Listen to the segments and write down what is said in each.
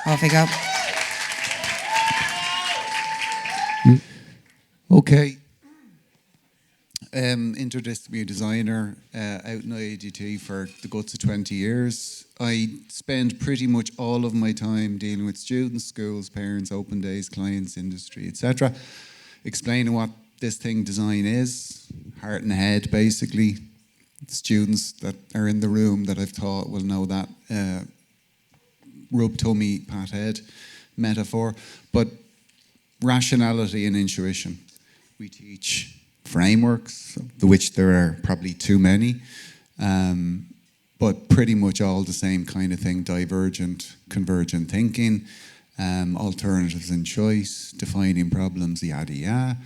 Off we go. Okay. Interdisciplinary designer, out in IADT for the guts of 20 years. I spend pretty much all of my time dealing with students, schools, parents, open days, clients, industry, etc. Explaining what this thing design is, heart and head basically. Students that are in the room that I've taught will know that rub tummy, pat head metaphor, but rationality and intuition. We teach frameworks, of which there are probably too many, but pretty much all the same kind of thing: divergent, convergent thinking, alternatives and choice, defining problems, yada yada.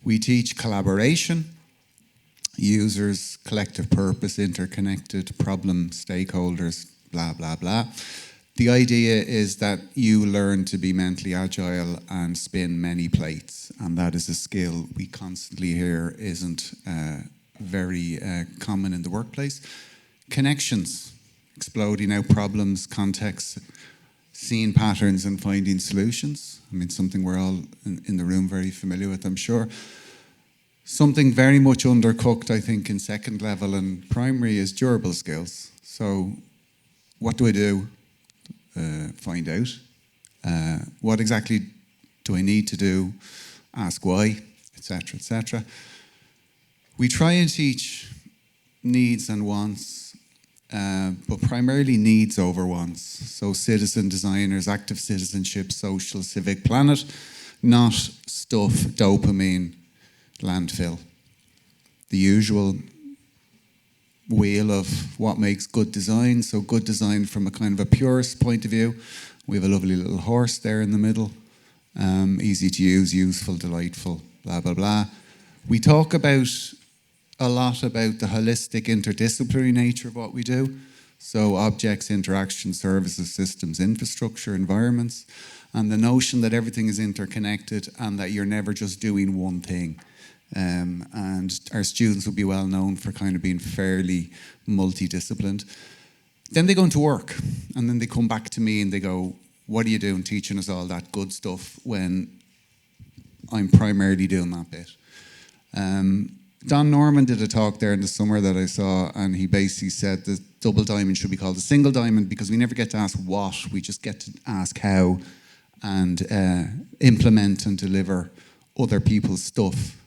We teach collaboration, users, collective purpose, interconnected problem, stakeholders, blah, blah, blah. The idea is that you learn to be mentally agile and spin many plates, and that is a skill we constantly hear isn't very common in the workplace. Connections, exploding out problems, contexts, seeing patterns and finding solutions. I mean, something we're all in the room very familiar with, I'm sure. Something very much undercooked, I think, in second level and primary is durable skills. So what do I do? Find out. What exactly do I need to do? Ask why, etc., etc. We try and teach needs and wants, but primarily needs over wants. So citizen designers, active citizenship, social, civic, planet, not stuff, dopamine, landfill. The usual wheel of what makes good design. So good design from a kind of a purist point of view. We have a lovely little horse there in the middle. Easy to use, useful, delightful, blah, blah, blah. We talk a lot about the holistic interdisciplinary nature of what we do. So objects, interaction, services, systems, infrastructure, environments, and the notion that everything is interconnected and that you're never just doing one thing. And our students will be well known for kind of being fairly multidisciplined. Then they go into work, and then they come back to me and they go, what are you doing teaching us all that good stuff when I'm primarily doing that bit? Don Norman did a talk there in the summer that I saw, and he basically said the double diamond should be called a single diamond because we never get to ask what, we just get to ask how and implement and deliver other people's stuff.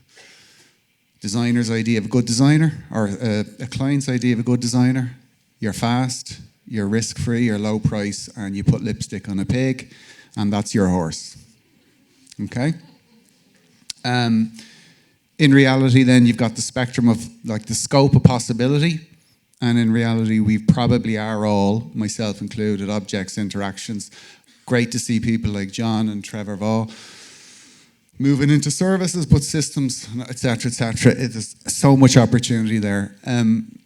Designer's idea of a good designer, or a client's idea of a good designer: you're fast, you're risk-free, you're low price, and you put lipstick on a pig, and that's your horse. Okay? In reality, then, you've got the spectrum of, like, the scope of possibility, and in reality, we probably are all, myself included, objects, interactions. Great to see people like John and Trevor Vaugh moving into services, but systems, etc., etc. There's so much opportunity there.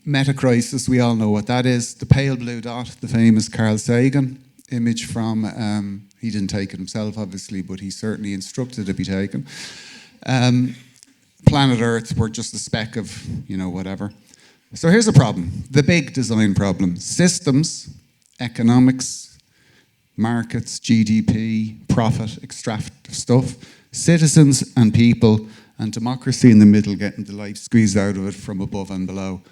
Meta-crisis, we all know what that is. The pale blue dot, the famous Carl Sagan image from, he didn't take it himself, obviously, but he certainly instructed it be taken. Planet Earth, we're just a speck of, whatever. So here's a problem, the big design problem. Systems, economics, markets, GDP, profit, extractive stuff, citizens and people, and democracy in the middle, getting the life squeezed out of it from above and below.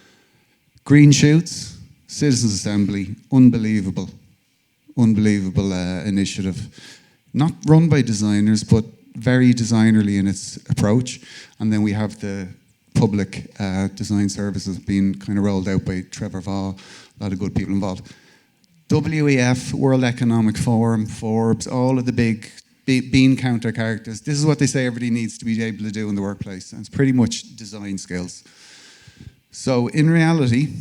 Green shoots, citizens' assembly, unbelievable initiative. Not run by designers, but very designerly in its approach. And then we have the public design services being kind of rolled out by Trevor Vaugh, a lot of good people involved. WEF, World Economic Forum, Forbes, all of the big bean counter characters. This is what they say everybody needs to be able to do in the workplace. And it's pretty much design skills. So in reality,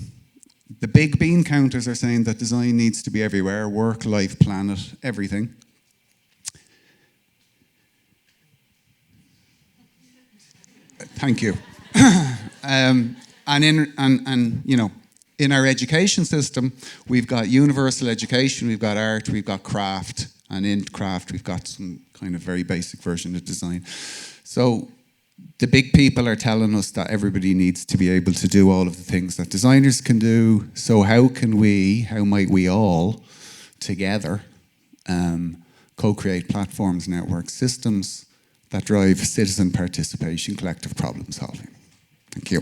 the big bean counters are saying that design needs to be everywhere: work, life, planet, everything. Thank you. In our education system, we've got universal education, we've got art, we've got craft, and in craft we've got some kind of very basic version of design. So the big people are telling us that everybody needs to be able to do all of the things that designers can do. So how might we all together co-create platforms, network systems that drive citizen participation, collective problem solving. Thank you.